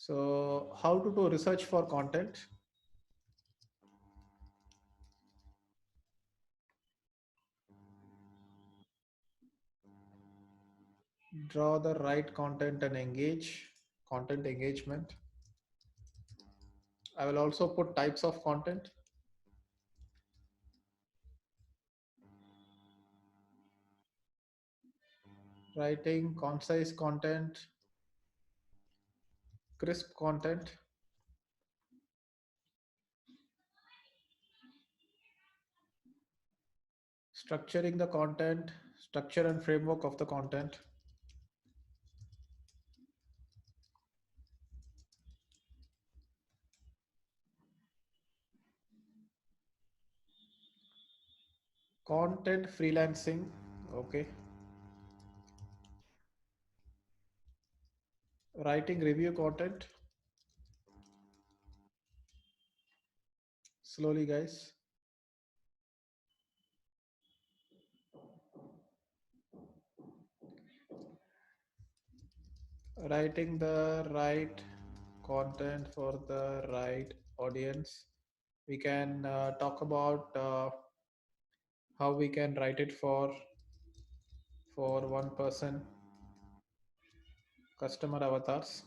So how to do research for content? Draw the right content and engage. Content engagement. I will also put types of content. Writing concise content, crisp content, structuring the content, structure and framework of the content, content freelancing. Okay. Writing review content. Slowly, guys. Writing the right content for the right audience. We can talk about how we can write it for one person customer avatars.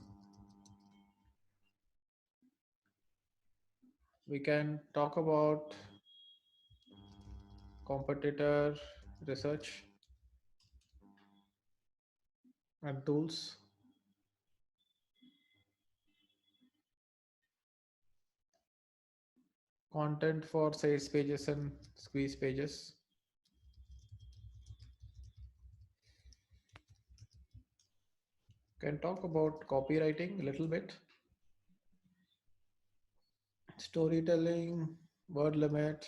We can talk about competitor research and tools. Content for sales pages and squeeze pages. Can talk about copywriting a little bit. Storytelling, word limit,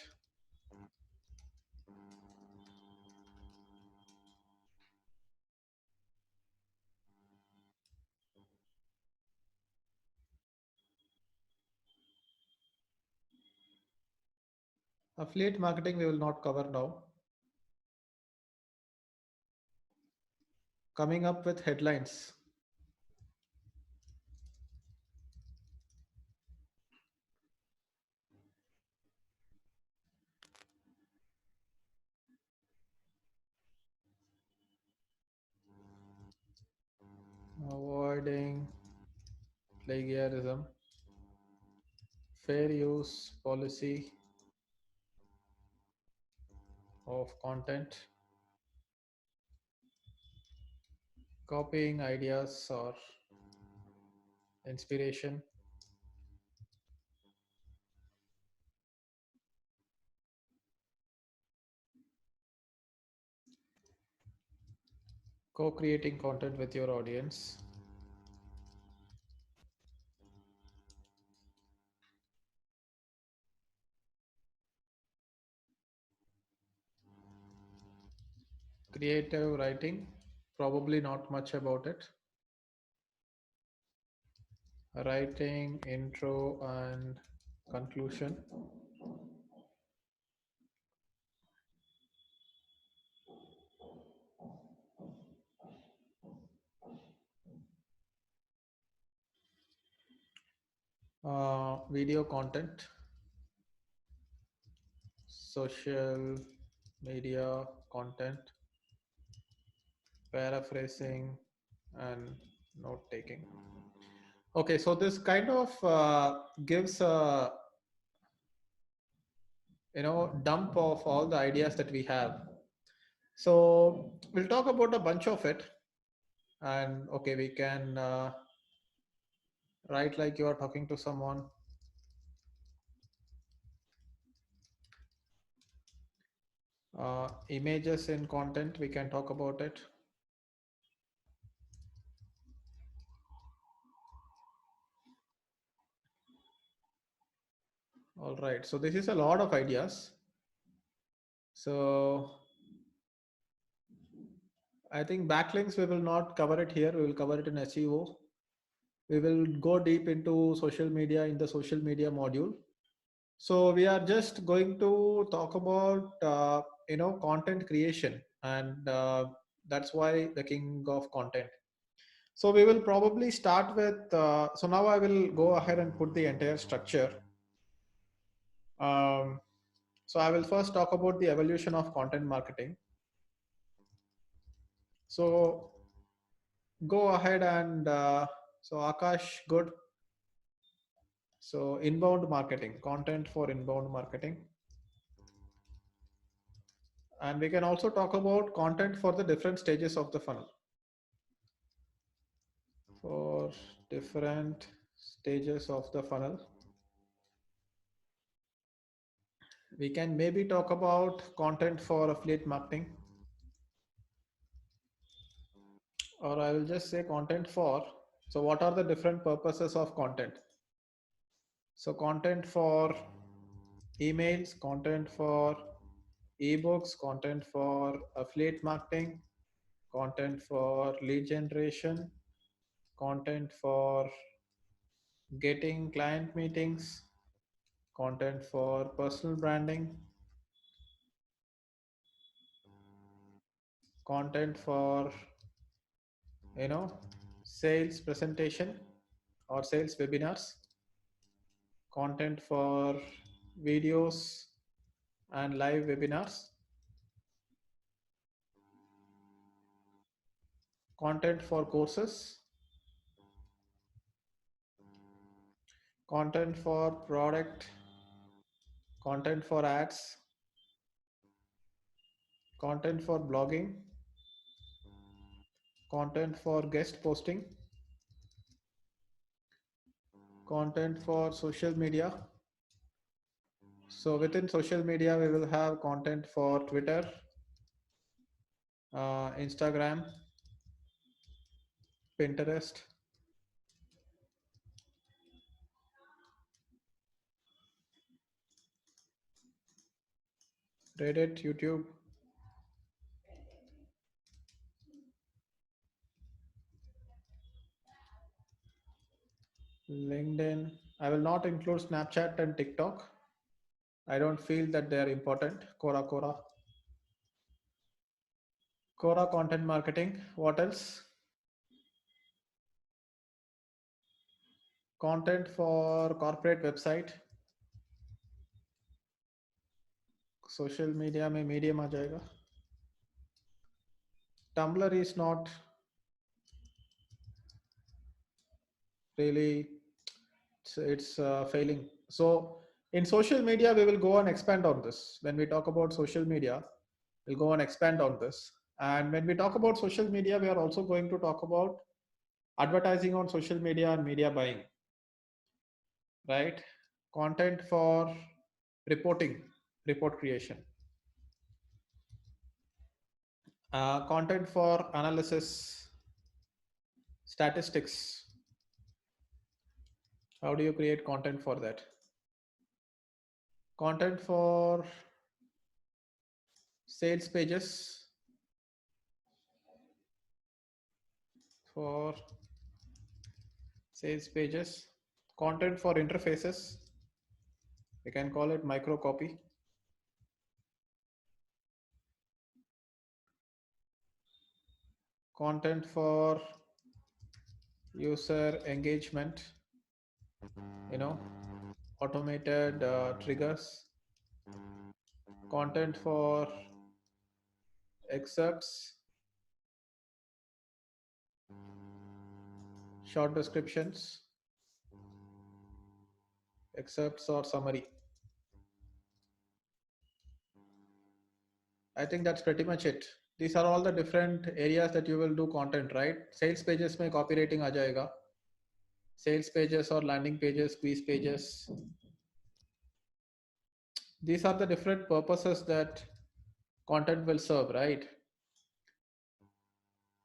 affiliate marketing we will not cover now. Coming up with headlines. Avoiding plagiarism, fair use policy of content, copying ideas or inspiration, co-creating content with your audience, creative writing, probably not much about it, writing intro and conclusion, video content, social media content, paraphrasing and note taking. Okay, so this kind of gives a dump of all the ideas that we have. So we'll talk about a bunch of it, and okay, we can write like you are talking to someone. Images in content, we can talk about it. All right, so this is a lot of ideas. So I think backlinks we will not cover it here. We will cover it in SEO. We will go deep into social media in the social media module. So we are just going to talk about content creation, and that's why the king of content. So we will probably start with, so now I will go ahead and put the entire structure. So I will first talk about the evolution of content marketing. So go ahead and, so Akash, good. So inbound marketing, content for inbound marketing. And we can also talk about content for the different stages of the funnel. For different stages of the funnel, we can maybe talk about content for affiliate marketing, or I will just say content for, so what are the different purposes of content? So content for emails, content for ebooks, content for affiliate marketing, content for lead generation, content for getting client meetings, content for personal branding, content for, you know, sales presentation or sales webinars, content for videos and live webinars, content for courses, content for product, content for ads, content for blogging, content for guest posting, content for social media. So within social media, we will have content for Twitter, Instagram, Pinterest, Reddit, YouTube, LinkedIn. I will not include Snapchat and TikTok. I don't feel that they are important. Quora content marketing. What else? Content for corporate website. Social media में medium आ जाएगा. Tumblr is not really, it's failing. So in social media, we will go and expand on this. When we talk about social media, we'll go and expand on this. And when we talk about social media, we are also going to talk about advertising on social media and media buying, right? Content for reporting, report creation, content for analysis, statistics. How do you create content for that? Content for sales pages, for sales pages, content for interfaces. We can call it micro copy. Content for user engagement, you know, automated triggers. Content for excerpts, short descriptions, excerpts or summary. I think that's pretty much it. These are all the different areas that you will do content, right? Sales pages mein copywriting aa jayega. Sales pages or landing pages, quiz pages. These are the different purposes that content will serve, right?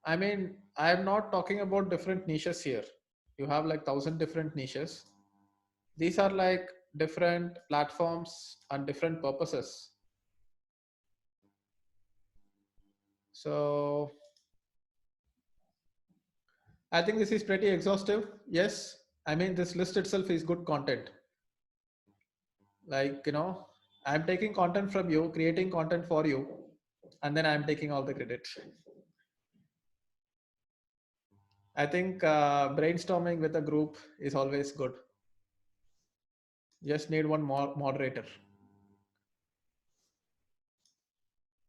I mean, I'm not talking about different niches here. You have like 1,000 different niches. These are like different platforms and different purposes. So I think this is pretty exhaustive. Yes. I mean, this list itself is good content. Like, you know, I'm taking content from you, creating content for you, and then I'm taking all the credit. I think brainstorming with a group is always good. Just need one more moderator.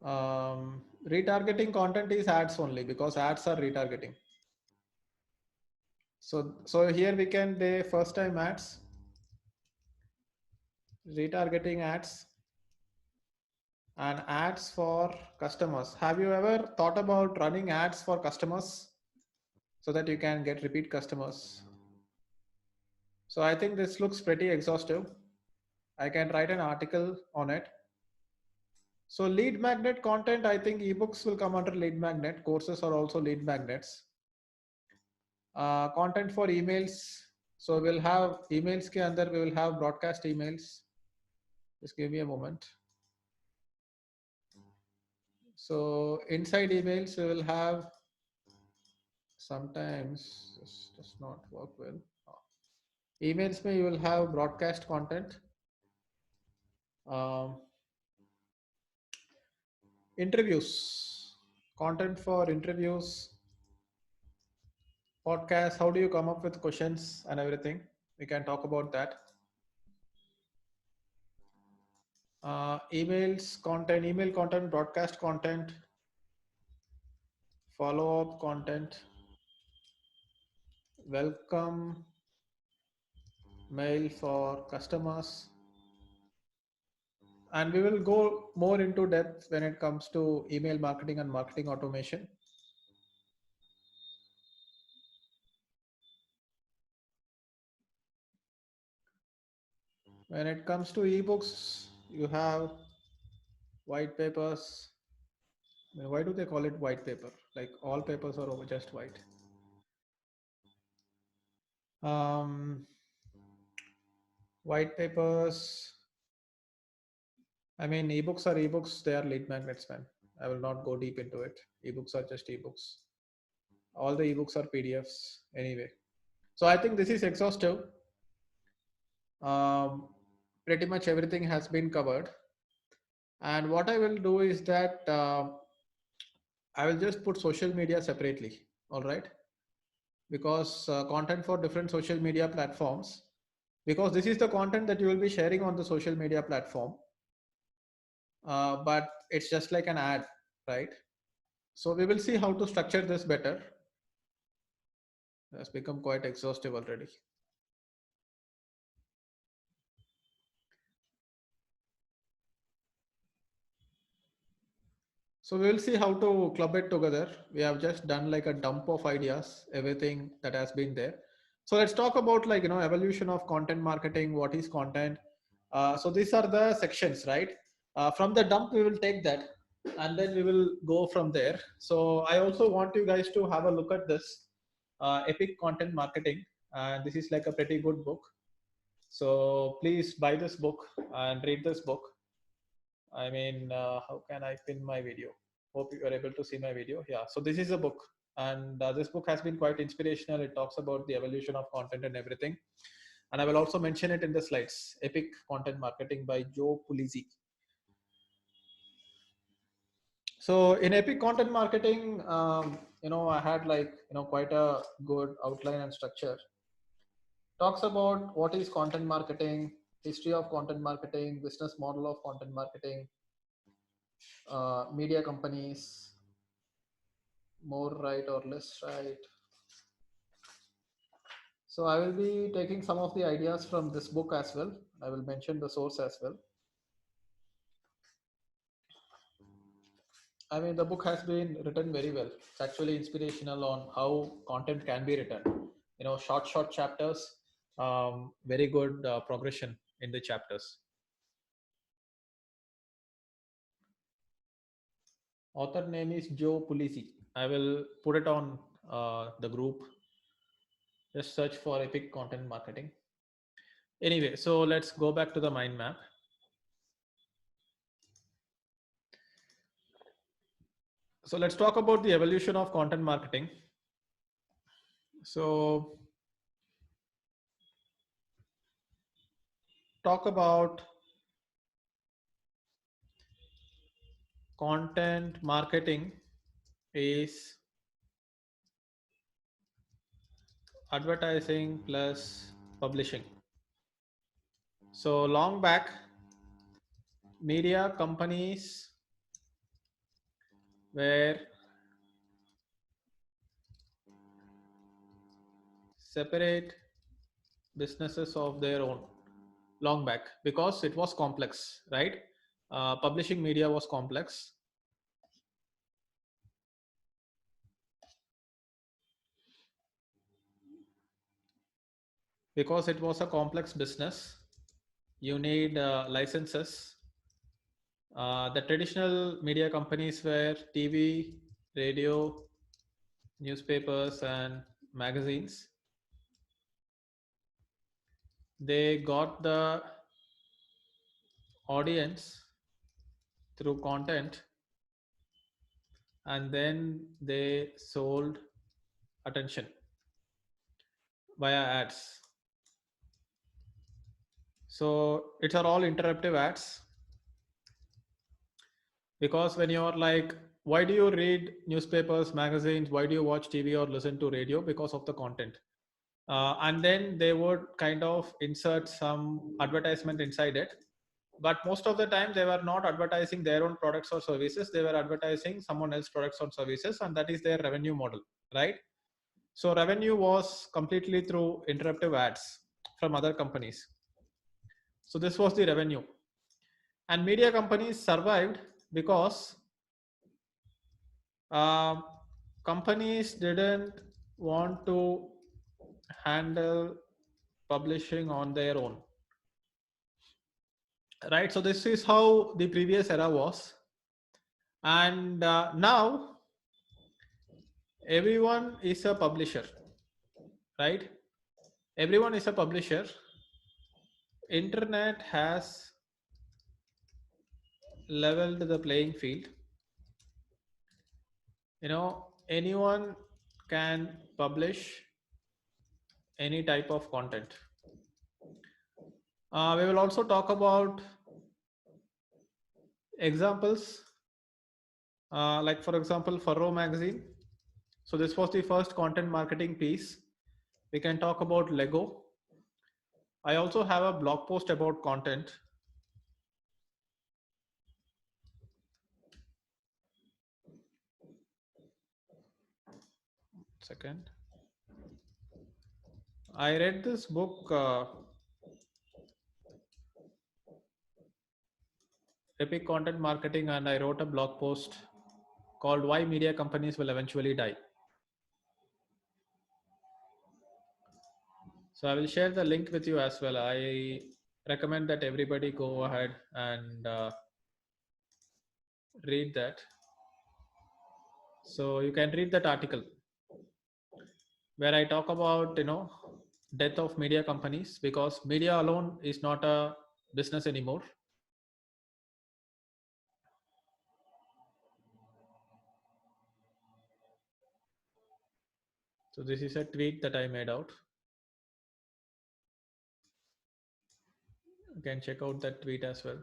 Retargeting content is ads only because ads are retargeting. So here we can the first time ads, retargeting ads, and ads for customers. Have you ever thought about running ads for customers so that you can get repeat customers? So I think this looks pretty exhaustive. I can write an article on it. So lead magnet content, I think ebooks will come under lead magnet. Courses are also lead magnets. Content for emails. So we'll have emails ke andar we will have broadcast emails. Just give me a moment. So inside emails we will have, sometimes this does not work well. Emails may you will have broadcast content. Um, Interviews, content for interviews, podcast. How do you come up with questions and everything? We can talk about that. Emails content, email content, broadcast content, follow-up content, welcome mail for customers, and we will go more into depth when it comes to email marketing and marketing automation. When it comes to ebooks, you have white papers. I mean, why do they call it white paper? Like all papers are just white. White papers. I mean, ebooks are ebooks. They are lead magnets, man. I will not go deep into it. Ebooks are just ebooks. All the ebooks are PDFs anyway. So I think this is exhaustive. Pretty much everything has been covered. And what I will do is that I will just put social media separately. All right. Because content for different social media platforms, because this is the content that you will be sharing on the social media platform, but it's just like an ad, right? So we will see how to structure this better. It's become quite exhaustive already. So we will see how to club it together. We have just done like a dump of ideas, everything that has been there. So let's talk about like, evolution of content marketing. What is content? So these are the sections, right? From the dump, we will take that and then we will go from there. So I also want you guys to have a look at this Epic Content Marketing. And this is like a pretty good book. So please buy this book and read this book. I mean, how can I pin my video? Hope you are able to see my video. Yeah, so this is a book, and this book has been quite inspirational. It talks about the evolution of content and everything. And I will also mention it in the slides. Epic Content Marketing by Joe Pulizzi. So in Epic Content Marketing, I had like, quite a good outline and structure. Talks about what is content marketing, history of content marketing, business model of content marketing, media companies, more right or less right. So I will be taking some of the ideas from this book as well. I will mention the source as well. I mean, the book has been written very well. It's actually inspirational on how content can be written. Short chapters, very good progression in the chapters. Author name is Joe Pulisi. I will put it on the group. Just search for Epic Content Marketing. Anyway, so let's go back to the mind map. So let's talk about the evolution of content marketing. So talk about content marketing is advertising plus publishing. So long back, media companies were separate businesses of their own long back because it was complex, right? Publishing media was complex. Because it was a complex business, you need licenses. The traditional media companies were TV, radio, newspapers, and magazines. They got the audience through content and then they sold attention via ads. So it's are all interruptive ads because when you're like, why do you read newspapers, magazines, why do you watch TV or listen to radio? Because of the content. And then they would kind of insert some advertisement inside it, but most of the time they were not advertising their own products or services, they were advertising someone else's products or services, and that is their revenue model, right? So revenue was completely through interruptive ads from other companies. So this was the revenue, and media companies survived because um, companies didn't want to handle publishing on their own, right? So this is how the previous era was, and now everyone is a publisher, right? Everyone is a publisher. Internet has leveled the playing field. You know, anyone can publish any type of content. We will also talk about examples, like for example, Furrow magazine. So this was the first content marketing piece. We can talk about Lego. I also have a blog post about content. Second, I read this book, Epic Content Marketing, and I wrote a blog post called Why Media Companies Will Eventually Die. So I will share the link with you as well. I recommend that everybody go ahead and read that. So you can read that article where I talk about, death of media companies, because media alone is not a business anymore. So this is a tweet that I made out. You can check out that tweet as well.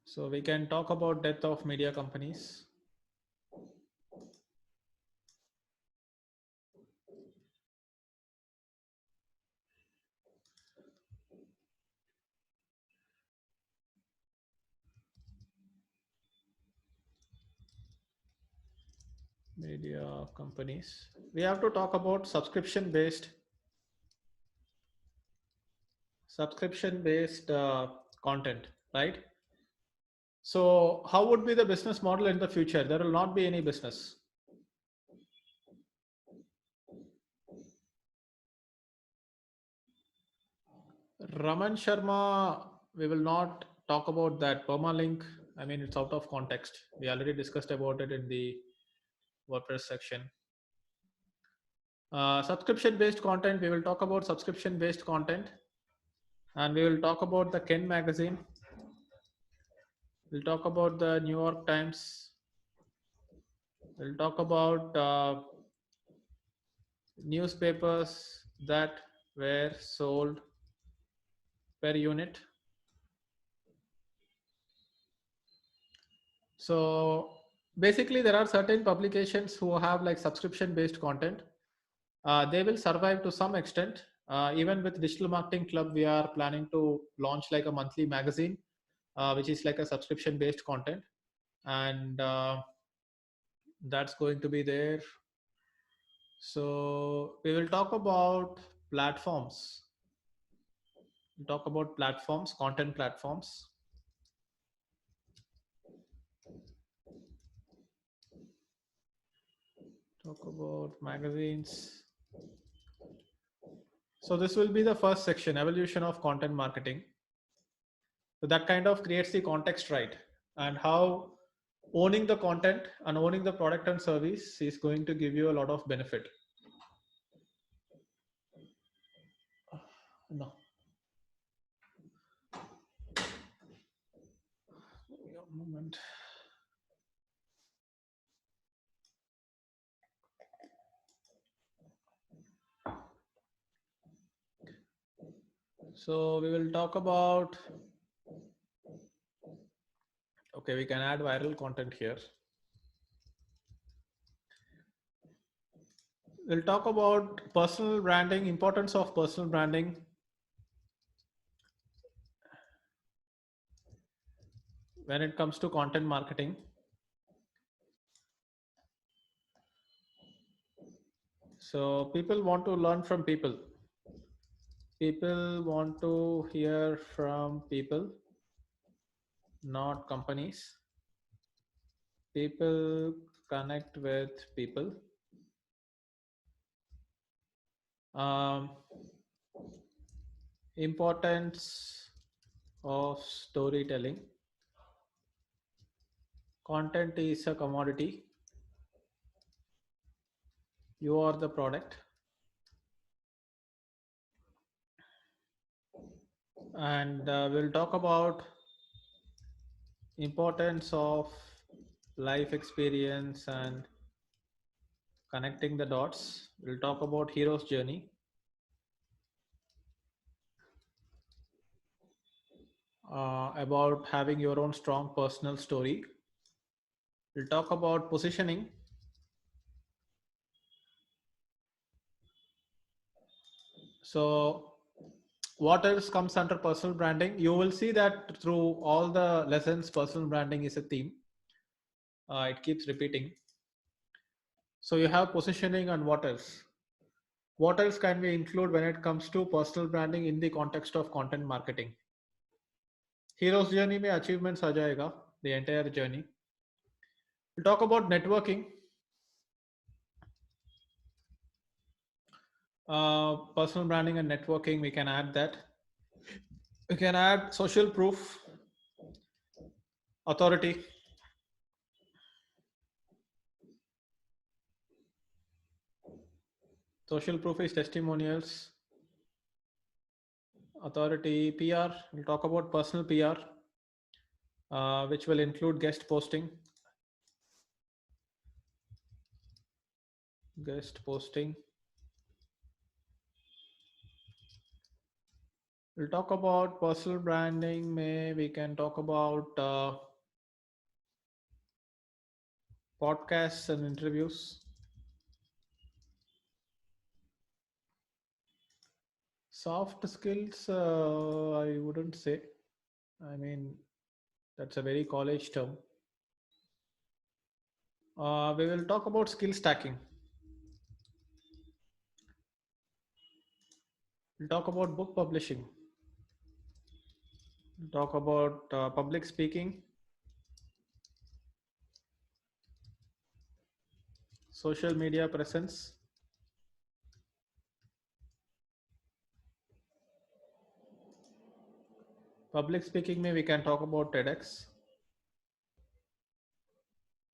So we can talk about death of media companies. Media companies. We have to talk about subscription based content, right? So how would be the business model in the future? There will not be any business. Raman Sharma, we will not talk about that. Permalink, I mean, it's out of context. We already discussed about it in the WordPress section. Subscription-based content, we will talk about subscription-based content. And we will talk about the Ken magazine. We'll talk about the New York Times. We'll talk about newspapers that were sold per unit. So basically, there are certain publications who have like subscription based content. They will survive to some extent. Even with Digital Marketing Club, we are planning to launch like a monthly magazine, which is like a subscription based content. And that's going to be there. So we will talk about platforms. We'll talk about platforms, content platforms. Talk about magazines. So this will be the first section, evolution of content marketing. So that kind of creates the context, right? And how owning the content and owning the product and service is going to give you a lot of benefit. No. A moment. So we will talk about, okay, we can add viral content here. We'll talk about personal branding, importance of personal branding. When it comes to content marketing. So people want to learn from people. People want to hear from people, not companies. People connect with people. Um, Importance of storytelling. Content is a commodity. You are the product. And we'll talk about importance of life experience and connecting the dots. We'll talk about hero's journey. About having your own strong personal story. We'll talk about positioning. So what else comes under personal branding? You will see that through all the lessons, personal branding is a theme. It keeps repeating. So you have positioning, and what else? What else can we include when it comes to personal branding in the context of content marketing? Hero's journey में achievements आ जाएगा, the entire journey. We'll talk about networking. Personal branding and networking, we can add that. We can add social proof, authority. Social proof is testimonials. Authority, PR. We'll talk about personal PR, which will include guest posting. Guest posting. We'll talk about personal branding. We can talk about podcasts and interviews. Soft skills, I wouldn't say. I mean, that's a very college term. We will talk about skill stacking. We'll talk about book publishing. We'll talk about public speaking. Social media presence. Public speaking, we can talk about TEDx.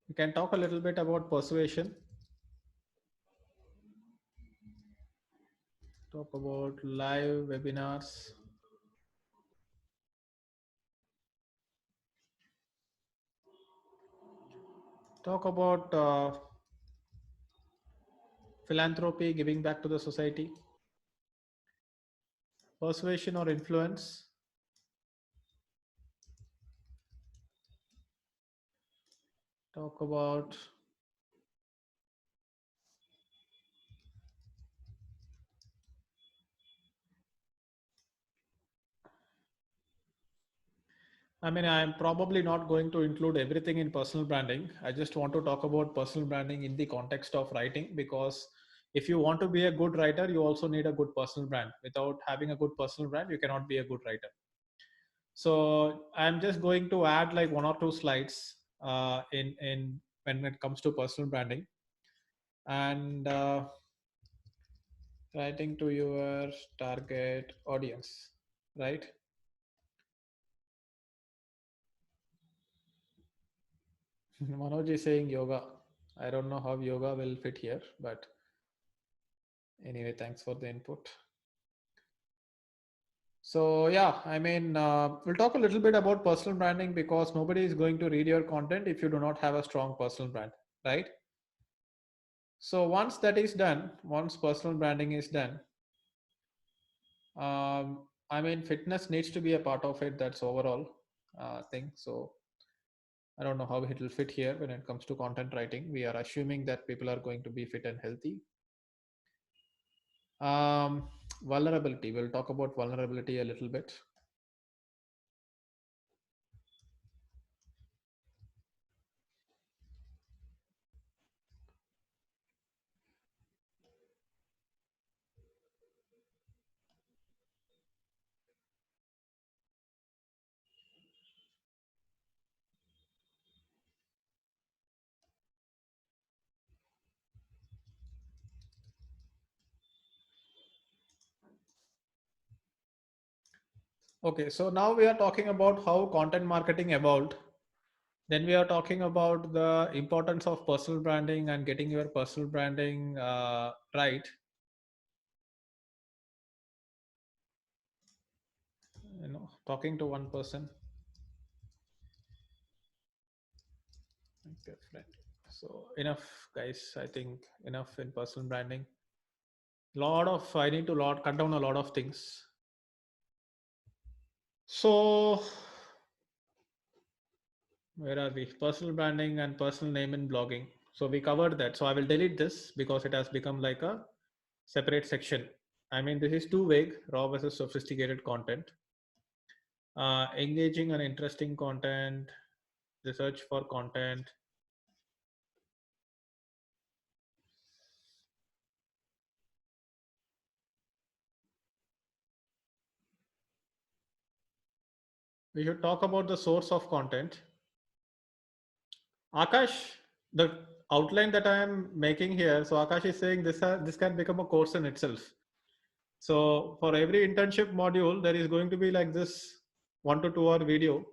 We can talk a little bit about persuasion. Talk about live webinars. Talk about philanthropy, giving back to the society. Persuasion or influence. talk about I mean, I'm probably not going to include everything in personal branding. I just want to talk about personal branding in the context of writing, because if you want to be a good writer, you also need a good personal brand. Without having a good personal brand, you cannot be a good writer. So I'm just going to add like one or two slides in when it comes to personal branding and writing to your target audience, right? Manoj is saying yoga. I don't know how yoga will fit here, but anyway, thanks for the input. So yeah, I mean, we'll talk a little bit about personal branding, because nobody is going to read your content if you do not have a strong personal brand, right? So once that is done, once personal branding is done, I mean, fitness needs to be a part of it. That's overall thing. So I don't know how it will fit here when it comes to content writing. We are assuming that people are going to be fit and healthy. Vulnerability. We'll talk about vulnerability a little bit. Okay, so now we are talking about how content marketing evolved. Then we are talking about the importance of personal branding and getting your personal branding right. Talking to one person. Okay, friend. So enough, guys. I think enough in personal branding. I need to cut down a lot of things. So where are we? Personal branding and personal name in blogging. So we covered that. So I will delete this because it has become like a separate section. I mean, this is too vague. Raw versus sophisticated content. Engaging and interesting content. Research for content. We should talk about the source of content. Akash, the outline that I am making here. So Akash is saying this can become a course in itself. So for every internship module, there is going to be like this 1 to 2 hour video.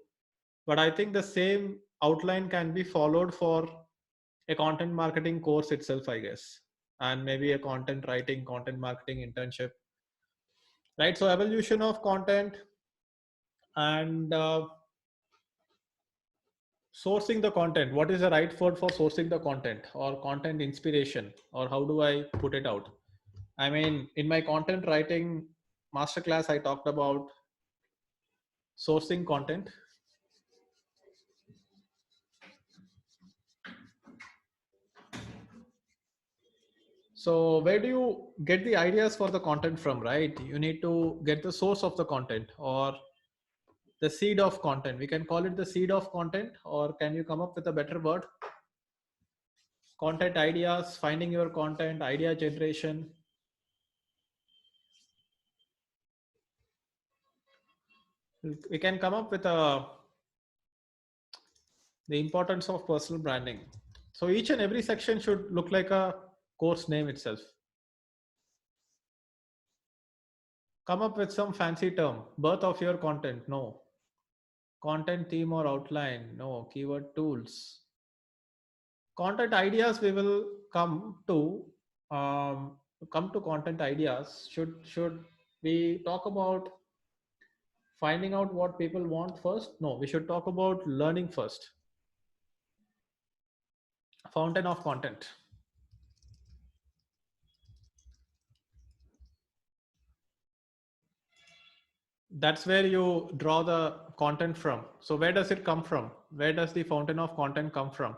But I think the same outline can be followed for a content marketing course itself, I guess, and maybe a content writing, content marketing internship, right? So evolution of content and sourcing the content. What is the right word for sourcing the content, or content inspiration, or how do I put it out? I mean, in my content writing masterclass, I talked about sourcing content. So where do you get the ideas for the content from, right? You need to get the source of the content, or the seed of content. We can call it the seed of content, or can you come up with a better word? Content ideas, finding your content, idea generation. We can come up with the importance of personal branding. So each and every section should look like a course name itself. Come up with some fancy term. Birth of your content, no. Content theme or outline, no. Keyword tools. Content ideas we will um, come to content ideas. Should we talk about finding out what people want first? No, we should talk about learning first. Fountain of content. That's where you draw the content from. So where does it come from? Where does the fountain of content come from?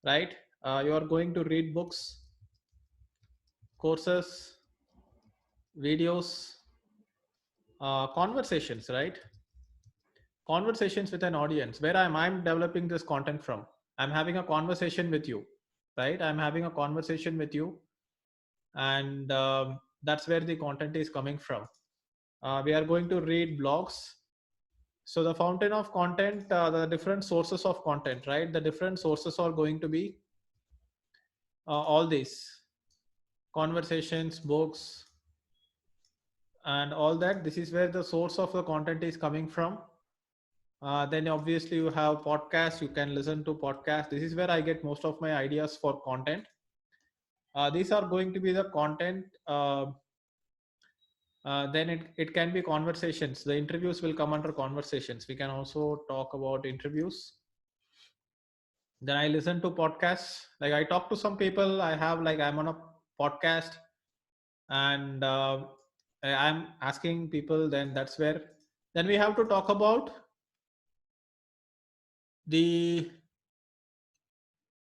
right? You are going to read books, courses, videos, conversations, right? Conversations with an audience. Where I'm developing this content from? I'm having a conversation with you, right? I'm having a conversation with you, and that's where the content is coming from. We are going to read blogs. So the fountain of content, the different sources of content, right? The different sources are going to be all these conversations, books, and all that. This is where the source of the content is coming from. Then obviously you have podcasts. You can listen to podcasts. This is where I get most of my ideas for content. These are going to be the content. Then it can be conversations. The interviews will come under conversations. We can also talk about interviews. Then I listen to podcasts. Like I talk to some people. I have like I'm on a podcast, and I'm asking people. Then that's where. Then we have to talk about the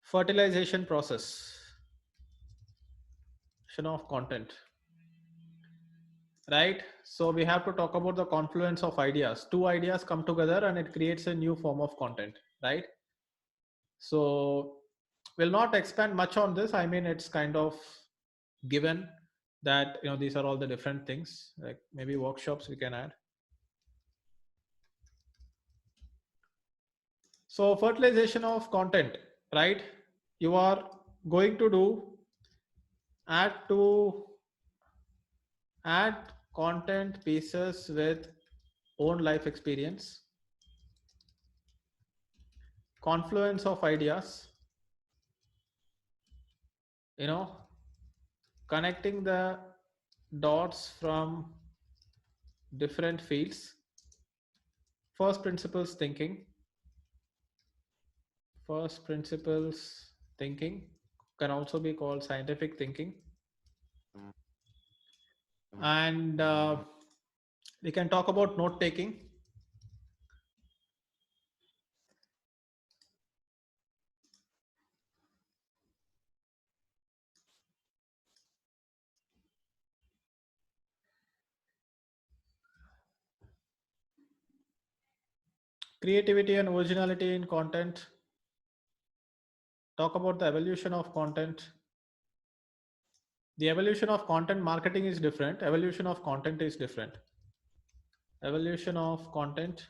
fertilization process of content, right? So we have to talk about the confluence of ideas. Two ideas come together and it creates a new form of content, right? So we'll not expand much on this. I mean, it's kind of given that these are all the different things. Like maybe workshops we can add. So fertilization of content, right? You are going to do add to add content pieces with own life experience, confluence of ideas, you know connecting the dots from different fields, first principles thinking, first principles thinking can also be called scientific thinking, and we can talk about note taking. Creativity and originality in content. Talk about the evolution of content. The evolution of content marketing is different. Evolution of content is different. Evolution of content.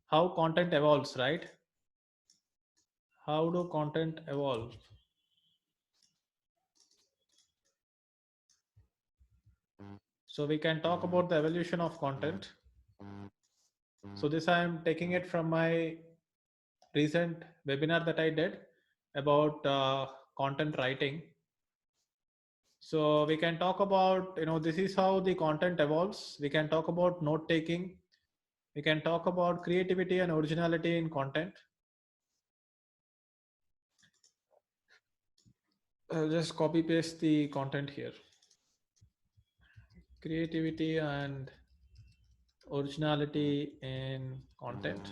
How content evolves, right? How do content evolve? So we can talk about the evolution of content. So this I am taking it from my recent webinar that I did about content writing. So we can talk about, this is how the content evolves. We can talk about note taking. We can talk about creativity and originality in content. I'll just copy paste the content here. Creativity and originality in content.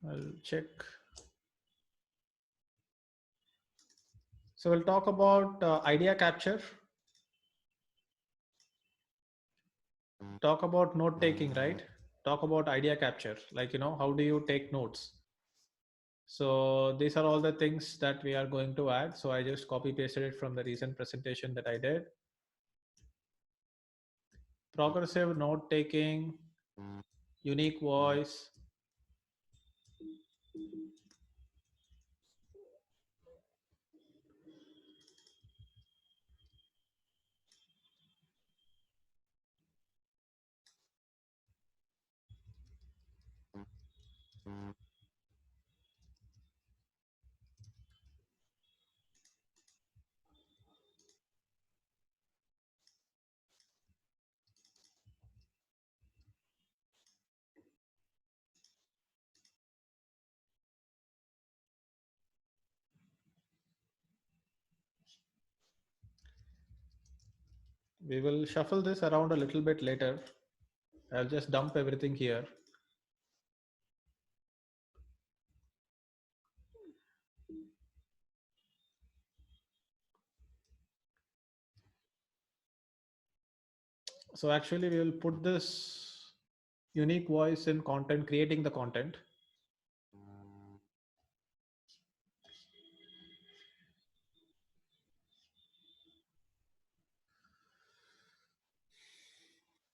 I'll check. So we'll talk about idea capture. Talk about note taking, right? Talk about idea capture. Like, how do you take notes? So these are all the things that we are going to add. So I just copy pasted it from the recent presentation that I did. Progressive note taking, unique voice. We will shuffle this around a little bit later. I'll just dump everything here. So actually we will put this unique voice in content, creating the content.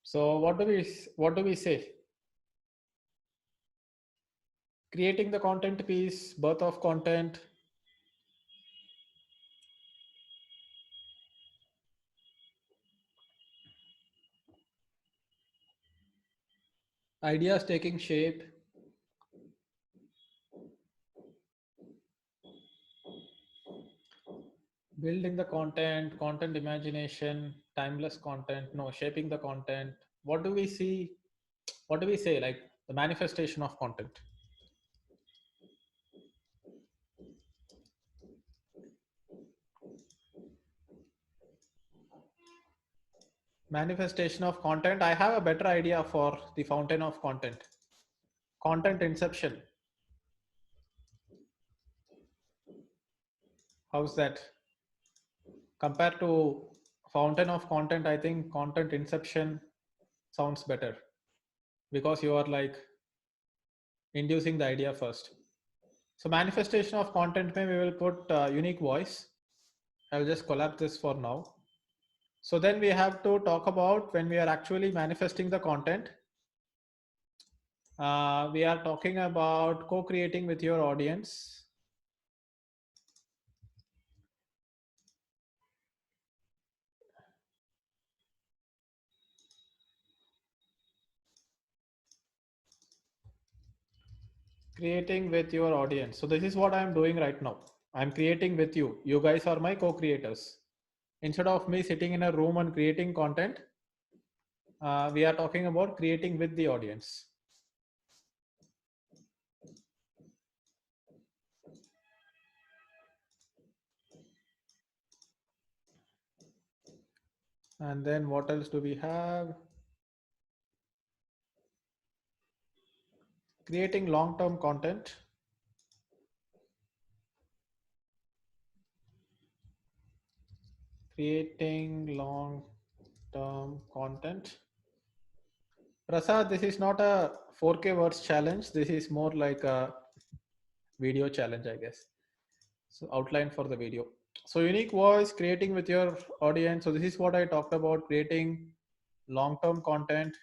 So what do we say? Creating the content piece, birth of content, ideas taking shape, building the content, content imagination, timeless content, no, shaping the content. What do we see? What do we say? Like the manifestation of content. Manifestation of content. I have a better idea for the fountain of content. Content inception. How's that? Compared to fountain of content, I think content inception sounds better because you are like inducing the idea first. So manifestation of content, maybe we will put unique voice. I'll just collapse this for now. So then we have to talk about when we are actually manifesting the content. We are talking about co-creating with your audience. Creating with your audience. So this is what I'm doing right now. I'm creating with you. You guys are my co-creators. Instead of me sitting in a room and creating content, we are talking about creating with the audience. And then what else do we have? Creating long-term content. Creating long-term content. Prasad, this is not a 4K words challenge. This is more like a video challenge, I guess. So outline for the video. So unique voice, creating with your audience. So this is what I talked about, creating long-term content.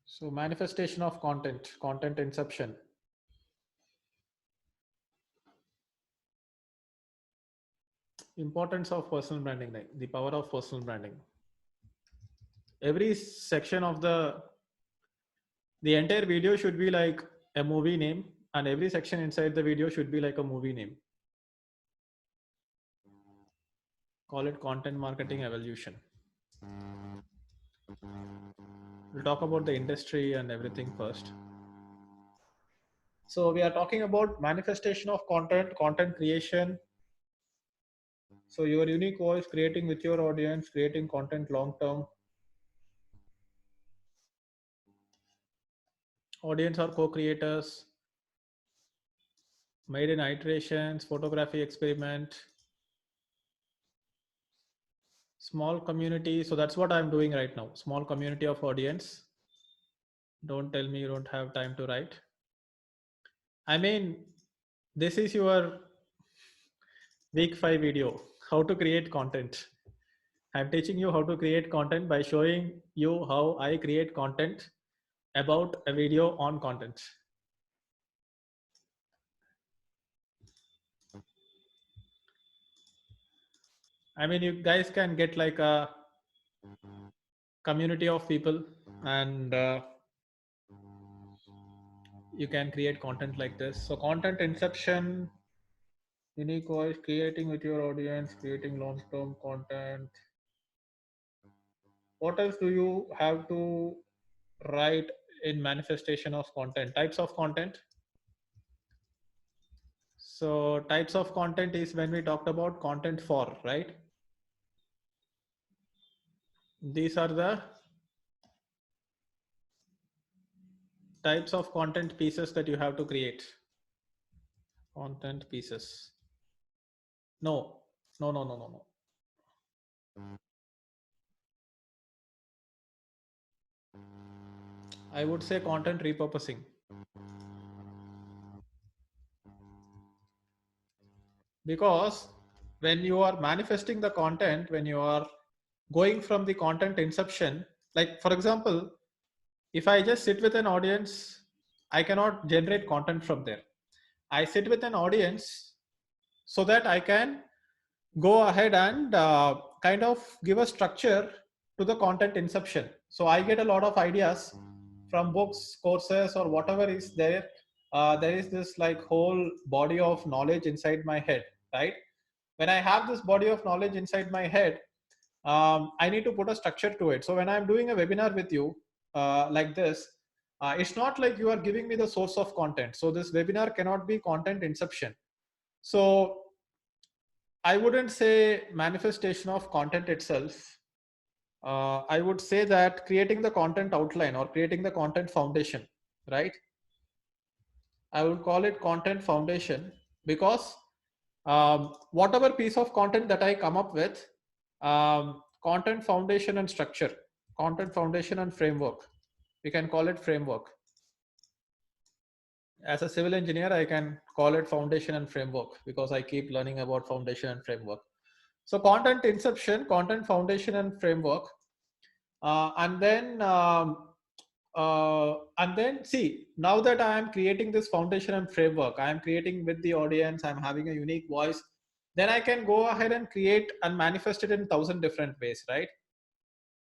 So manifestation of content, content inception. Importance of personal branding, like the power of personal branding. Every section of the entire video should be like a movie name, and every section inside the video should be like a movie name. Call it content marketing evolution. We'll talk about the industry and everything first. So we are talking about manifestation of content, content creation. So your unique voice, creating with your audience, creating content long term. Audience or co-creators, made in iterations, photography experiment, small community. So that's what I'm doing right now. Small community of audience. Don't tell me you don't have time to write. I mean, this is your week 5 video, how to create content. I'm teaching you how to create content by showing you how I create content about a video on content. I mean, you guys can get like a community of people, and you can create content like this. So content inception, unique voice, creating with your audience, creating long-term content. What else do you have to write in manifestation of content? Types of content. So types of content is when we talked about content for, right? These are the types of content pieces that you have to create. Content pieces. No, no, no, no, no, no. I would say content repurposing. Because when you are manifesting the content, when you are going from the content inception, like for example, if I just sit with an audience, I cannot generate content from there. I sit with an audience so that I can go ahead and kind of give a structure to the content inception. So I get a lot of ideas from books, courses, or whatever is there. There is this like whole body of knowledge inside my head, right? When I have this body of knowledge inside my head, I need to put a structure to it. So when I'm doing a webinar with you like this, it's not like you are giving me the source of content. So this webinar cannot be content inception. So I wouldn't say manifestation of content itself. I would say that creating the content outline or creating the content foundation, right? I would call it content foundation because whatever piece of content that I come up with, content foundation and structure, content foundation and framework, we can call it framework. As a civil engineer, I can call it foundation and framework because I keep learning about foundation and framework. So content inception, content foundation and framework, and then see, now that I am creating this foundation and framework, I am creating with the audience, I'm having a unique voice, then I can go ahead and create and manifest it in 1,000 different ways, right?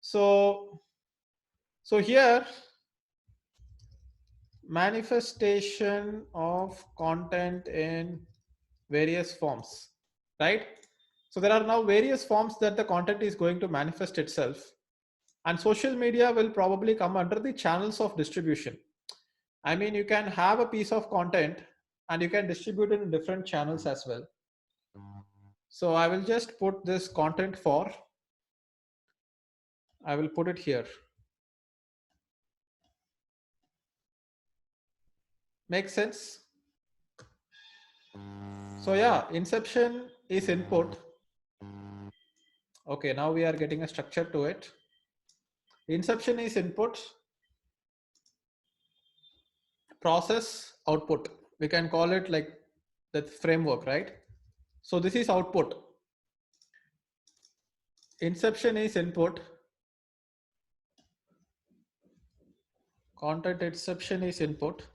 So here, manifestation of content in various forms, right? So there are now various forms that the content is going to manifest itself, and social media will probably come under the channels of distribution. I mean, you can have a piece of content and you can distribute it in different channels as well. So I will just put this content for, I will put it here. Makes sense? So yeah, inception is input. Okay, now we are getting a structure to it. Inception is input, process, output. We can call it like the framework, right? So this is output. Inception is input. Content inception is input.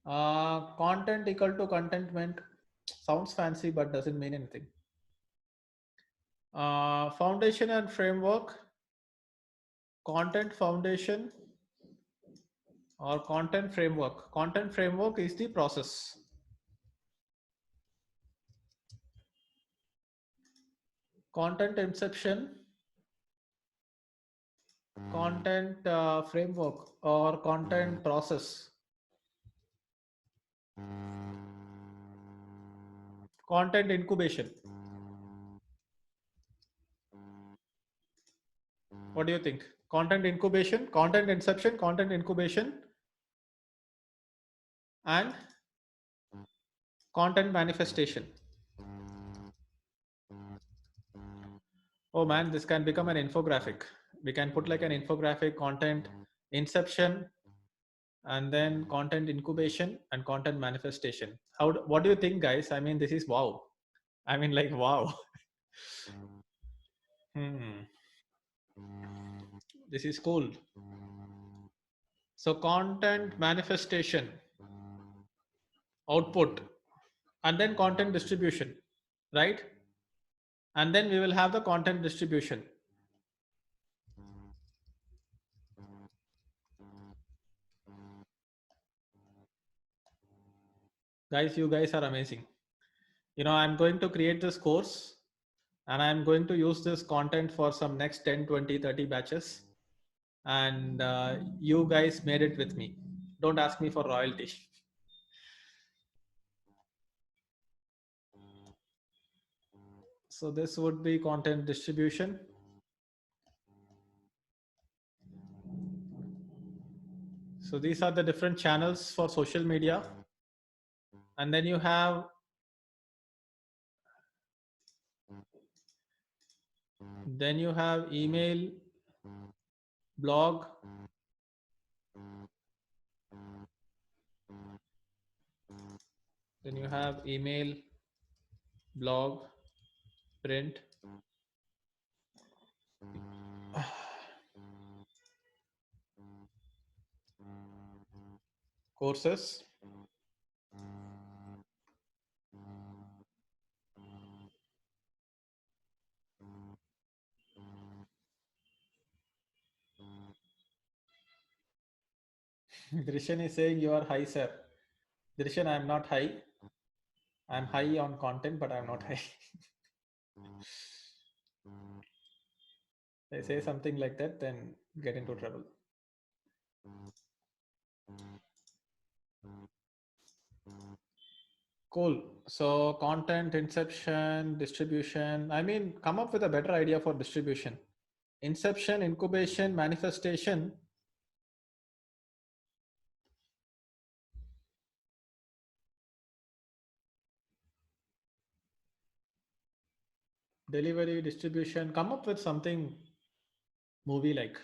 Content equal to contentment sounds fancy but doesn't mean anything. Foundation and framework, content foundation or content framework. Content framework is the process. Content inception, content framework or content process. Content incubation. What do you think? Content incubation, content inception, content incubation, and content manifestation. Oh man, this can become an infographic. We can put like an infographic, content inception, and then content incubation and content manifestation. What do you think, guys? I mean, this is wow. I mean, like, wow. This is cool. So content manifestation, output, and then content distribution, right? And then we will have the content distribution. Guys, you guys are amazing. You know, I'm going to create this course and I'm going to use this content for some next 10, 20, 30 batches. and you guys made it with me. Don't ask me for royalty. So this would be content distribution. So these are the different channels for social media. And then you have email, blog, then you have email, blog, print, courses. Drishan is saying you are high, sir. Drishan, I am not high. I am high on content, but I am not high. They say something like that, then get into trouble. Cool. So content inception, distribution. I mean, come up with a better idea for distribution. Inception, incubation, manifestation. Delivery, distribution. Come up with something movie like.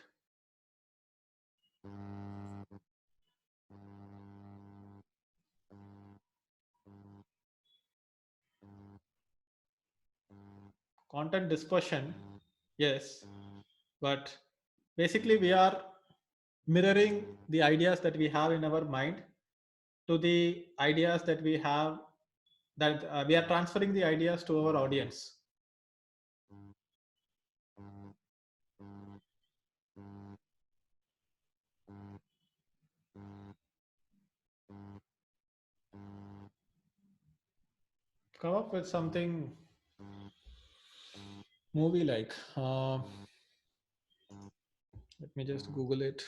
Content dispersion. Yes. But basically, we are mirroring the ideas that we have in our mind to the ideas that we have, that we are transferring the ideas to our audience. Come up with something movie like. Let me just Google it.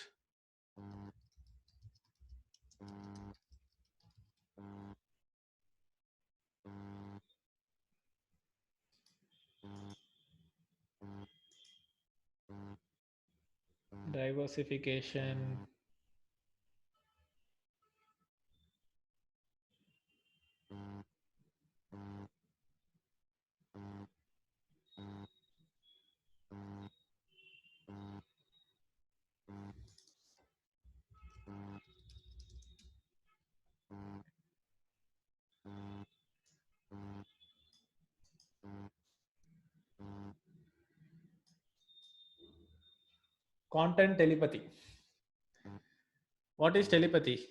Diversification. Content telepathy. What is telepathy?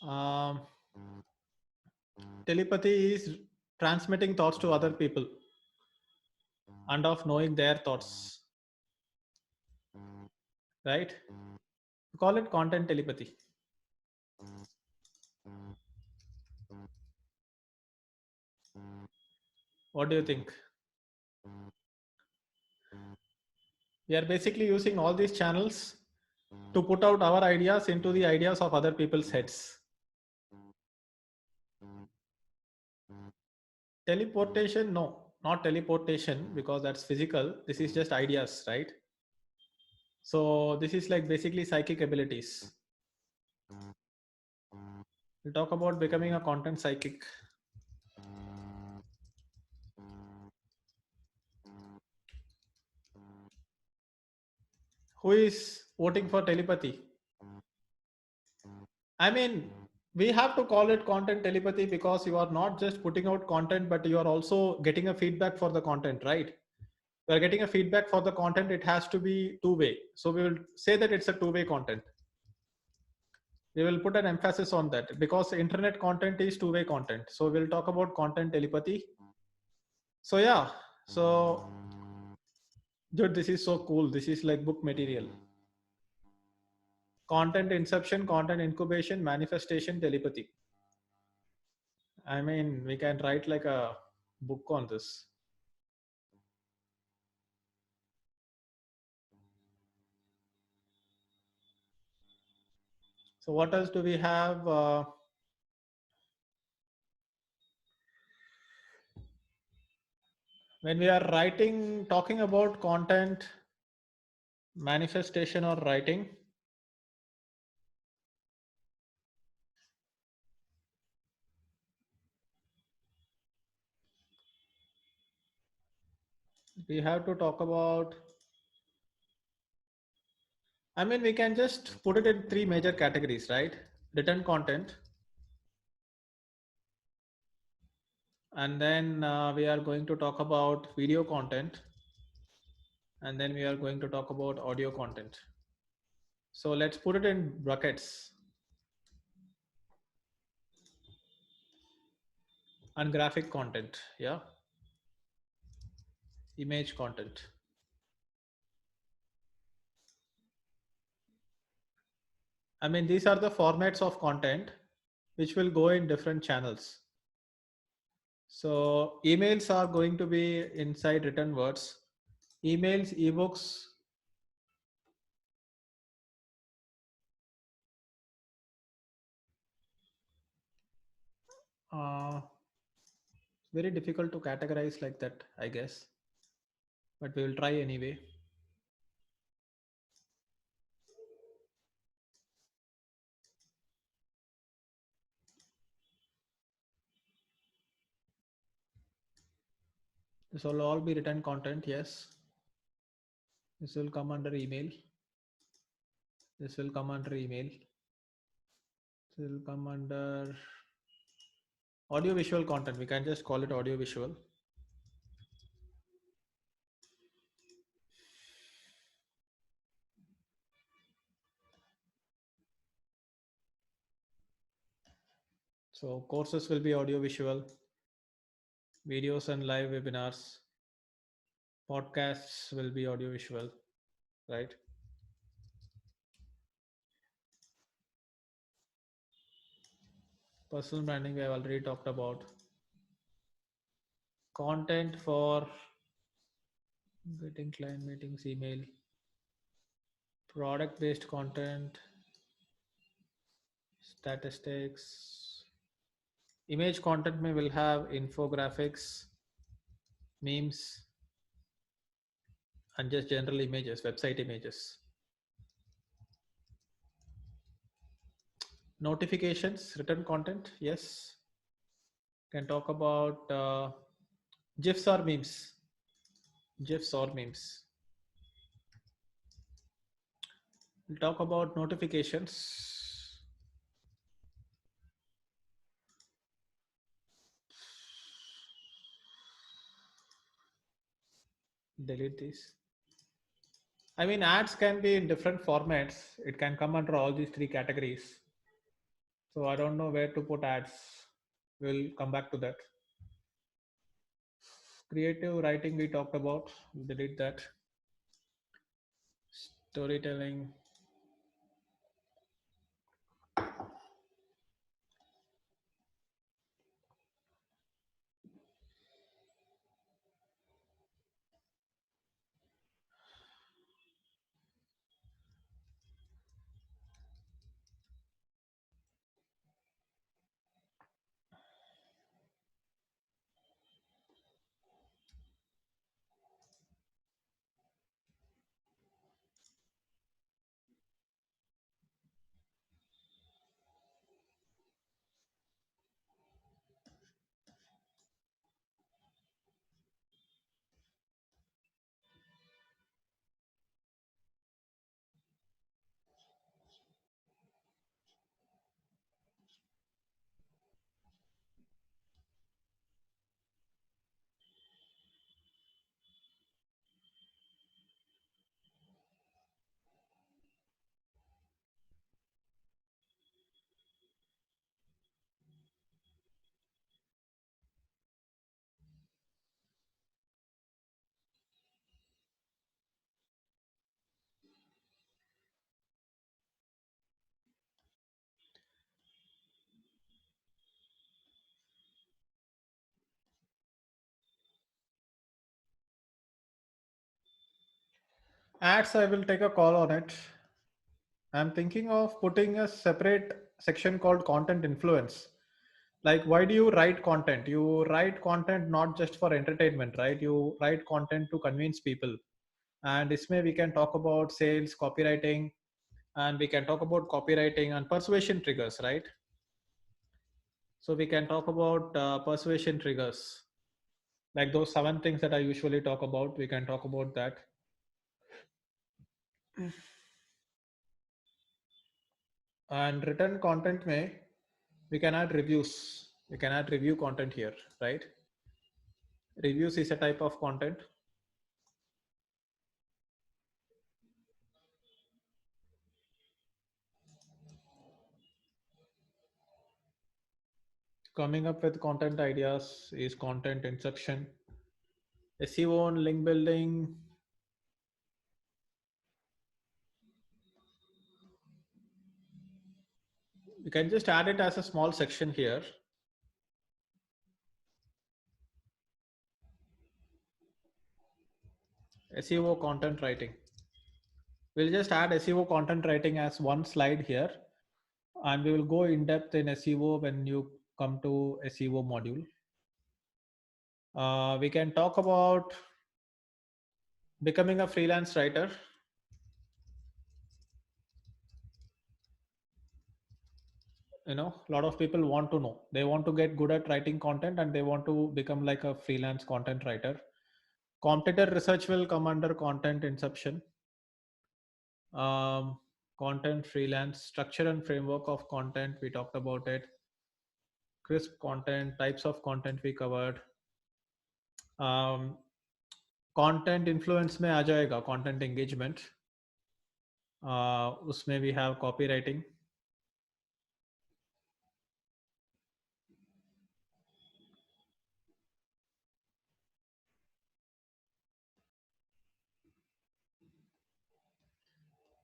Um, Telepathy is transmitting thoughts to other people and of knowing their thoughts, right? Call it content telepathy. What do you think? We are basically using all these channels to put out our ideas into the ideas of other people's heads. Teleportation, no, not teleportation, because that's physical. This is just ideas, right? So this is like basically psychic abilities. We'll talk about becoming a content psychic. Who is voting for telepathy? I mean, we have to call it content telepathy because you are not just putting out content, but you are also getting a feedback for the content, right? You are getting a feedback for the content. It has to be two-way. So we will say that it's a two-way content. We will put an emphasis on that because internet content is two-way content. So we'll talk about content telepathy. So yeah, so dude, this is so cool. This is like book material. Content inception, content incubation, manifestation, telepathy. I mean, we can write like a book on this. So what else do we have? When we are writing, talking about content manifestation or writing, we have to talk about, I mean, we can just put it in three major categories, right? Written content, and then we are going to talk about video content, and then we are going to talk about audio content. So let's put it in buckets. And graphic content, yeah, image content. I mean, these are the formats of content which will go in different channels. So emails are going to be inside written words. Emails, ebooks, uh, very difficult to categorize like that, I guess, but we will try anyway. This will all be written content, yes. This will come under email. This will come under email. This will come under audio visual content. We can just call it audio visual. So courses will be audio visual, videos and live webinars, podcasts will be audio visual, right? Personal branding we have already talked about. Content for getting client meetings, email, product based content, statistics. Image content may will have infographics, memes, and just general images, website images. Notifications, written content, yes. Can talk about GIFs or memes. GIFs or memes. We'll talk about notifications. Delete these. I mean, ads can be in different formats. It can come under all these three categories. So I don't know where to put ads. We'll come back to that. Creative writing we talked about. Delete that. Storytelling. Ads, I will take a call on it. I'm thinking of putting a separate section called content influence. Like, why do you write content? You write content not just for entertainment, right? You write content to convince people. And this way we can talk about sales, copywriting, and we can talk about copywriting and persuasion triggers, right? So we can talk about persuasion triggers, like those 7 things that I usually talk about. We can talk about that. And written content may, we can add reviews. We can add review content here, right? Reviews is a type of content. Coming up with content ideas is content inception. SEO and link building. You can just add it as a small section here. SEO content writing. We'll just add SEO content writing as one slide here, and we will go in depth in SEO when you come to SEO module. We can talk about becoming a freelance writer. A lot of people want to know. They want to get good at writing content and they want to become like a freelance content writer. Competitor research will come under content inception. um, Content freelance structure and framework of content, we talked about it. Crisp content, types of content we covered. Content influence में आ जाएगा content engagement, उसमें भी have copy writing.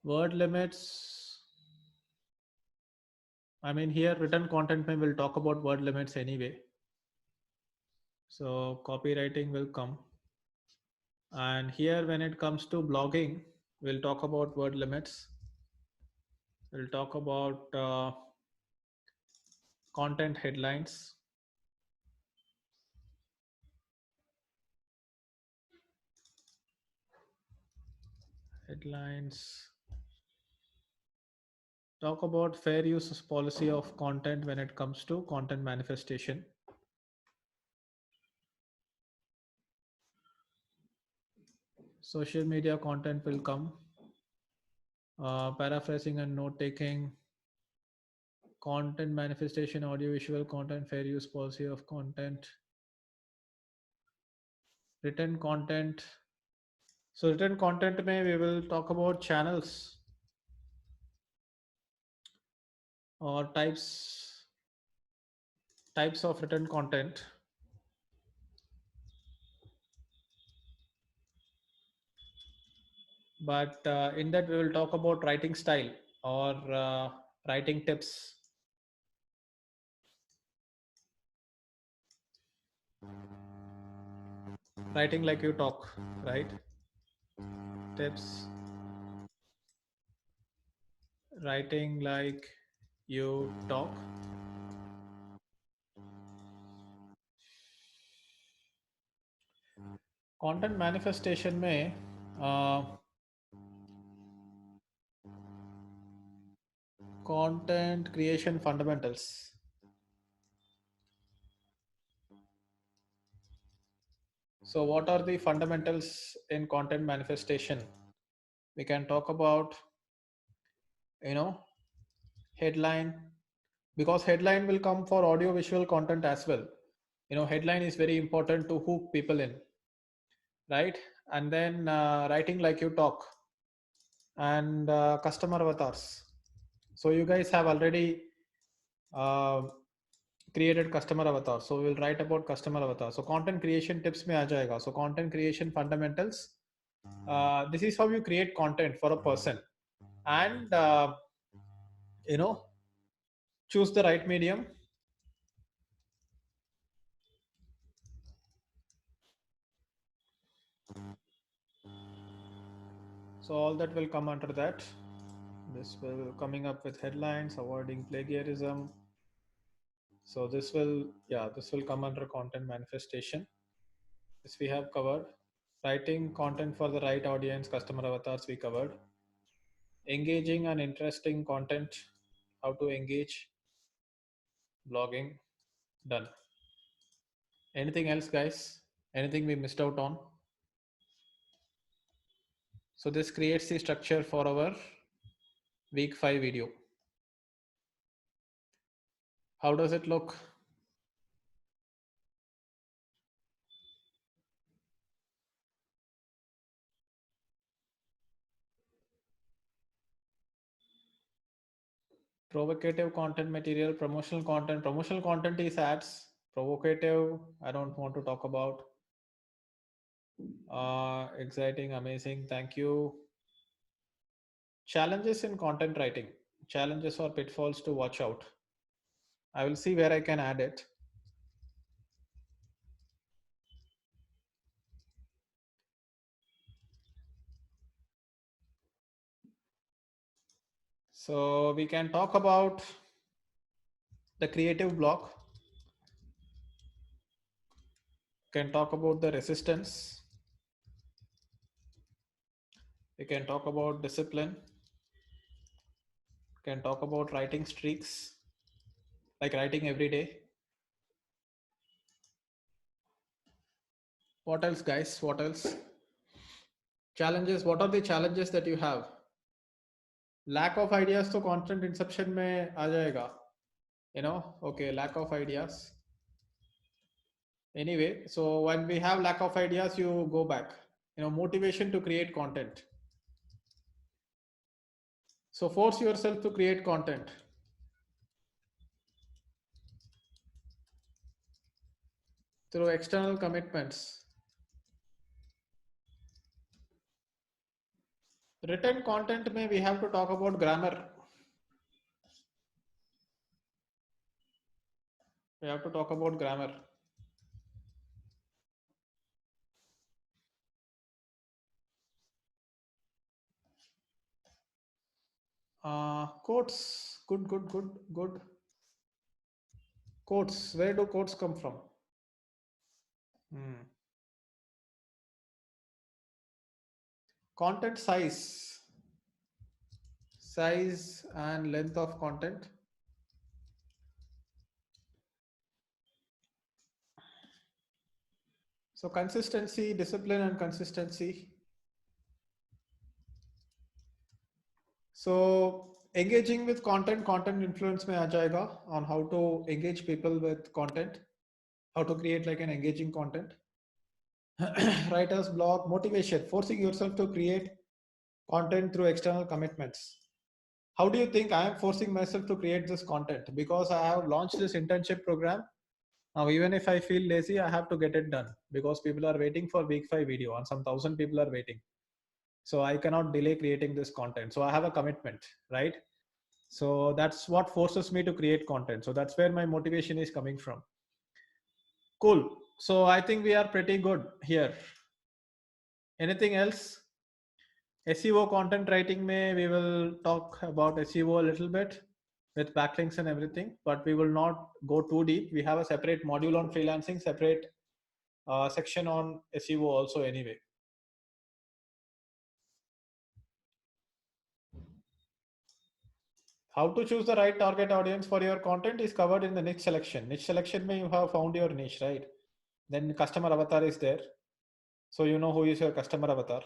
Word limits, I mean here written content में we'll talk about word limits anyway, so copywriting will come. And here when it comes to blogging, we'll talk about word limits. We'll talk about content headlines. Headlines. Talk about fair use policy of content when it comes to content manifestation. Social media content will come. Paraphrasing and note taking. Content manifestation, audio visual content, fair use policy of content. Written content. So written content may we will talk about channels or types of written content. But in that we will talk about writing style or writing tips. Writing like you talk, right? Tips. Writing like you talk. Content manifestation में content creation fundamentals. So what are the fundamentals in content manifestation? We can talk about, headline, because headline will come for audio visual content as well. Headline is very important to hook people in, right? And then writing like you talk, and customer avatars. So you guys have already uh, created customer avatar, so we'll write about customer avatar. So content creation tips mein aa jayega. So content creation fundamentals, this is how you create content for a person. And choose the right medium. So all that will come under that. This will coming up with headlines, avoiding plagiarism. So this will, yeah, this will come under content manifestation. This we have covered. Writing content for the right audience, customer avatars we covered. Engaging and interesting content, how to engage, blogging, done. Anything else, guys? Anything we missed out on? So this creates the structure for our week 5 video. How does it look? Provocative content material, promotional content. Promotional content is ads. Provocative, I don't want to talk about. Exciting, amazing, thank you. Challenges in content writing. Challenges or pitfalls to watch out. I will see where I can add it. So we can talk about the creative block. Can talk about the resistance. We can talk about discipline. Can talk about writing streaks, like writing every day. What else, guys? What else? Challenges. What are the challenges that you have? Lack of ideas तो content inception में आ जाएगा. You know, okay, lack of ideas. Anyway, so when we have lack of ideas, you go back. You know, motivation to create content. So force yourself to create content. Through external commitments. Written content may we have to talk about grammar. We have to talk about grammar. Quotes. Good. Quotes. Where do quotes come from? Content size. Size and length of content. So consistency, discipline and consistency. So engaging with content influence में आ जाएगा on how to engage people with content, how to create like an engaging content. Writer's block, motivation, forcing yourself to create content through external commitments. How do you think I am forcing myself to create this content? Because I have launched this internship program. Now, even if I feel lazy, I have to get it done because people are waiting for week 5 video and some 1,000 people are waiting. So I cannot delay creating this content. So I have a commitment, right? So that's what forces me to create content. So that's where my motivation is coming from. Cool. So I think we are pretty good here. Anything else? SEO content writing may we will talk about SEO a little bit with backlinks and everything, but we will not go too deep. We have a separate module on freelancing, separate section on SEO also anyway. How to choose the right target audience for your content is covered in the niche selection. Niche selection may you have found your niche, right? Then customer avatar is there. So you know who is your customer avatar.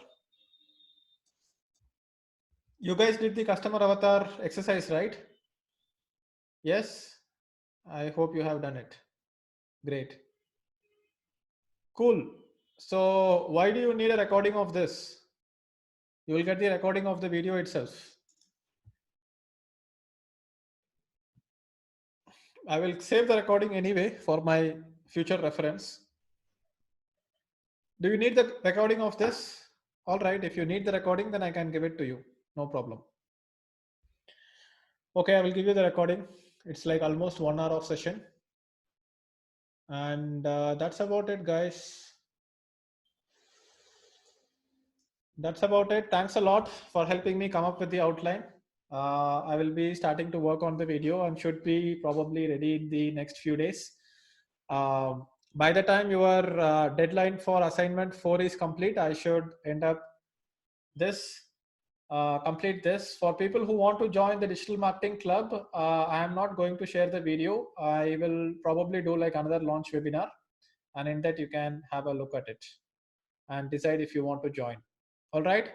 You guys did the customer avatar exercise, right? Yes. I hope you have done it. Great. Cool. So why do you need a recording of this? You will get the recording of the video itself. I will save the recording anyway for my future reference. Do you need the recording of this? All right. If you need the recording, then I can give it to you. No problem. Okay, I will give you the recording. It's like almost 1 hour of session. And that's about it, guys. That's about it. Thanks a lot for helping me come up with the outline. I will be starting to work on the video and should be probably ready in the next few days. By the time your deadline for assignment 4 is complete, I should end up this, complete this. For people who want to join the digital marketing club, I am not going to share the video. I will probably do like another launch webinar, and in that you can have a look at it and decide if you want to join. All right.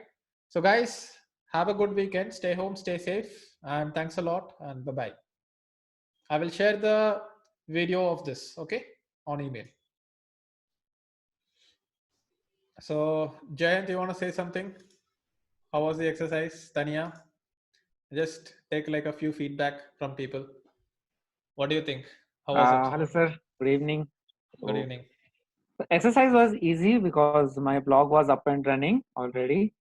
So guys, have a good weekend. Stay home, stay safe, and thanks a lot, and bye-bye. I will share the video of this, okay, on email. So Jayant, you want to say something? How was the exercise? Tanya, just take like a few feedback from people. What do you think? How was it? Hello, sir. Good evening. Good So, evening. the exercise was easy because my blog was up and running already.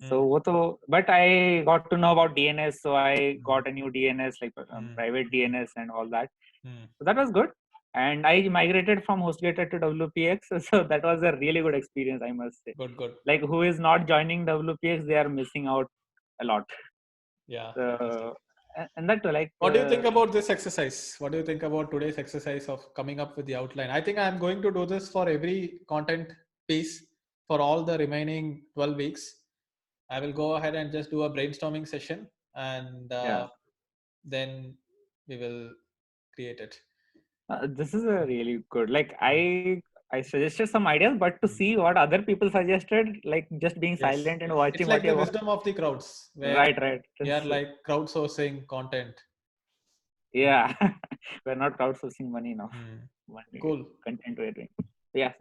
But I got to know about DNS, so I got a new DNS, like private DNS and all that. So that was good. And I migrated from HostGator to WPX, so that was a really good experience, I must say. Good, good. Like, who is not joining WPX, they are missing out a lot. Yeah. So, and that too, like. What do you think about this exercise? What do you think about today's exercise of coming up with the outline? I think I'm going to do this for every content piece for all the remaining 12 weeks. I will go ahead and just do a brainstorming session, and then we will create it. This is a really good. Like, I suggested some ideas, but to see what other people suggested, like just being Yes. silent and It's watching like what the you. wisdom of the crowds, where Right. we are like crowdsourcing content. Yeah, we're not crowdsourcing money now. Cool. Content we're doing. Yeah,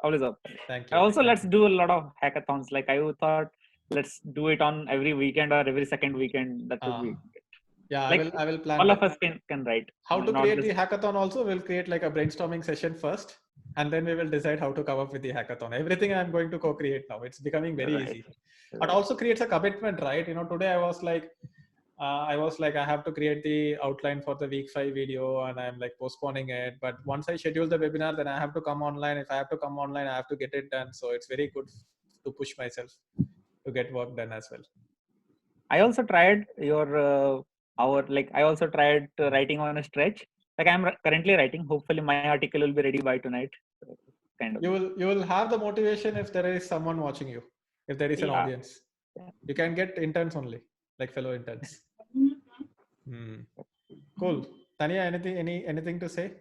always up. Thank you. Also, let's do a lot of hackathons. Like I thought, let's do it on every weekend or every second weekend. That would be. Yeah, like, I will plan. All of us can write. How to create the hackathon also, we'll create like a brainstorming session first, and then we will decide how to come up with the hackathon. Everything I'm going to co-create now. It's becoming very easy. But also creates a commitment, right? You know, today I was like, I have to create the outline for the week 5 video, and I'm like postponing it. But once I schedule the webinar, then I have to come online. If I have to come online, I have to get it done. So it's very good to push myself to get work done as well. I also tried your I also tried writing on a stretch. Like I'm currently writing. Hopefully my article will be ready by tonight. So, kind of. You will have the motivation if there is someone watching you, if there is an audience. You can get interns only, like fellow interns. Cool. Tanya, anything to say?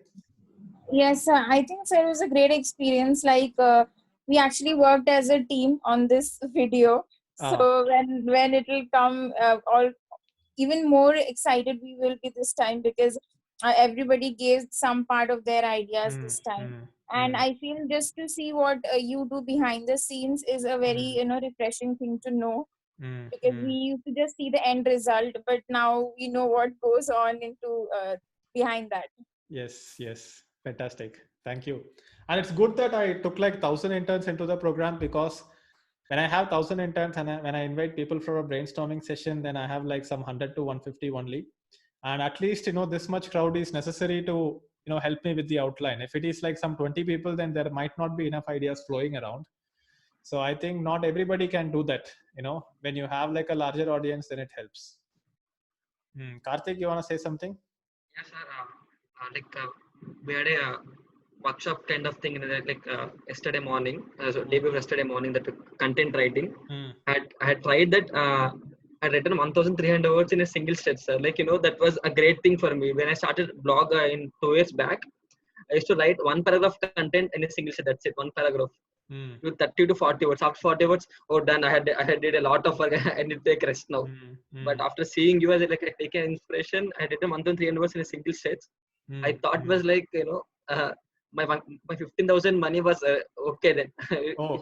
Yes, I think so. It was a great experience. Like we actually worked as a team on this video. So when it will come, all even more excited we will be this time, because everybody gave some part of their ideas this time. And I feel just to see what you do behind the scenes is a very refreshing thing to know, because we used to just see the end result, but now we know what goes on into behind that. Yes, fantastic. Thank you. And it's good that I took like 1,000 interns into the program, because when I have 1,000 interns and when I invite people for a brainstorming session, then I have like some 100 to 150 only. And at least, this much crowd is necessary to, help me with the outline. If it is like some 20 people, then there might not be enough ideas flowing around. So I think not everybody can do that. When you have like a larger audience, then it helps. Karthik, you want to say something? Yes, sir. We had a workshop kind of thing yesterday morning. So day before yesterday morning, that content writing. I had tried that. I had written 1,300 words in a single stretch, sir. That was a great thing for me. When I started blog in 2 years back, I used to write one paragraph content in a single stretch. That's it, one paragraph. With 30 to 40 words. After 40 words, done. I had did a lot of work. I need to take rest now. But after seeing you as I taken inspiration, I did 1,300 words in a single stretch. I thought was my 15,000 money was okay then.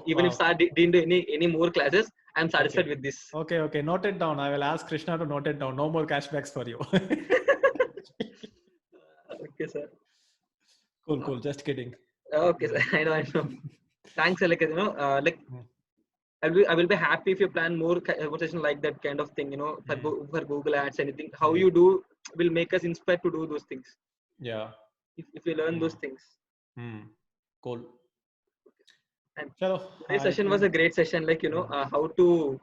Even if I didn't do any more classes, I'm satisfied with this. Okay. Note it down. I will ask Krishna to note it down. No more cashbacks for you. Okay, sir. Cool. Just kidding. Okay, sir. I know. Thanks, I will be happy if you plan more conversation like that kind of thing, for Google Ads, anything. How you do will make us inspired to do those things. Yeah. If we learn those things. Cool. And today's session was a great session. How to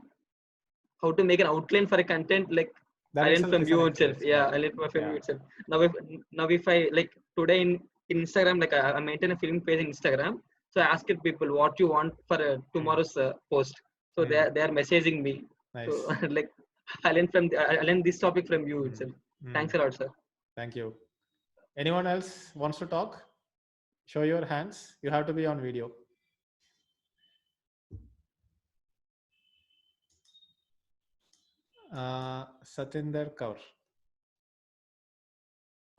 make an outline for a content. That I learned itself from is an you itself. experience. Yeah, I learned from you itself. Now if I like today in Instagram, like I maintain a film page in Instagram. So I asked people what you want for tomorrow's post. So they are messaging me. Nice. So like I learned this topic from you itself. Thanks a lot, sir. Thank you. Anyone else wants to talk? Show your hands. You have to be on video. Satinder Kaur.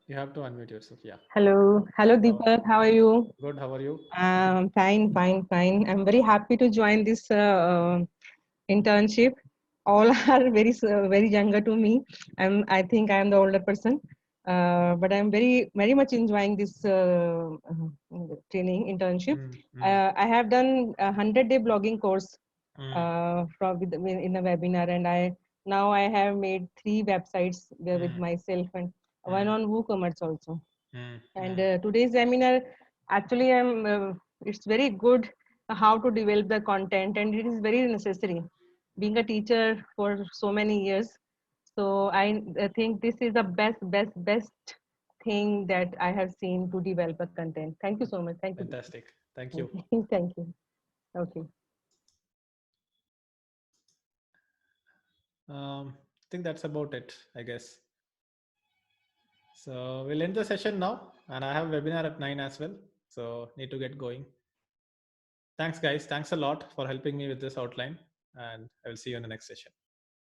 You have to unmute yourself. Yeah. Hello, Deepak. How are you? Good. How are you? Fine. I'm very happy to join this internship. All are very younger to me. I think I am the older person, but I'm very much enjoying this training internship. I have done a 100-day blogging course in a webinar, and now I have made 3 websites with myself and one on WooCommerce also. And today's seminar, actually, it's very good how to develop the content, and it is very necessary. Being a teacher for so many years, so I think this is the best thing that I have seen to develop a content. Thank you so much. Thank you. Fantastic. Thank you. Thank you. Okay. I think that's about it, I guess. So we'll end the session now, and I have webinar at 9 as well. So need to get going. Thanks, guys. Thanks a lot for helping me with this outline, and I will see you in the next session.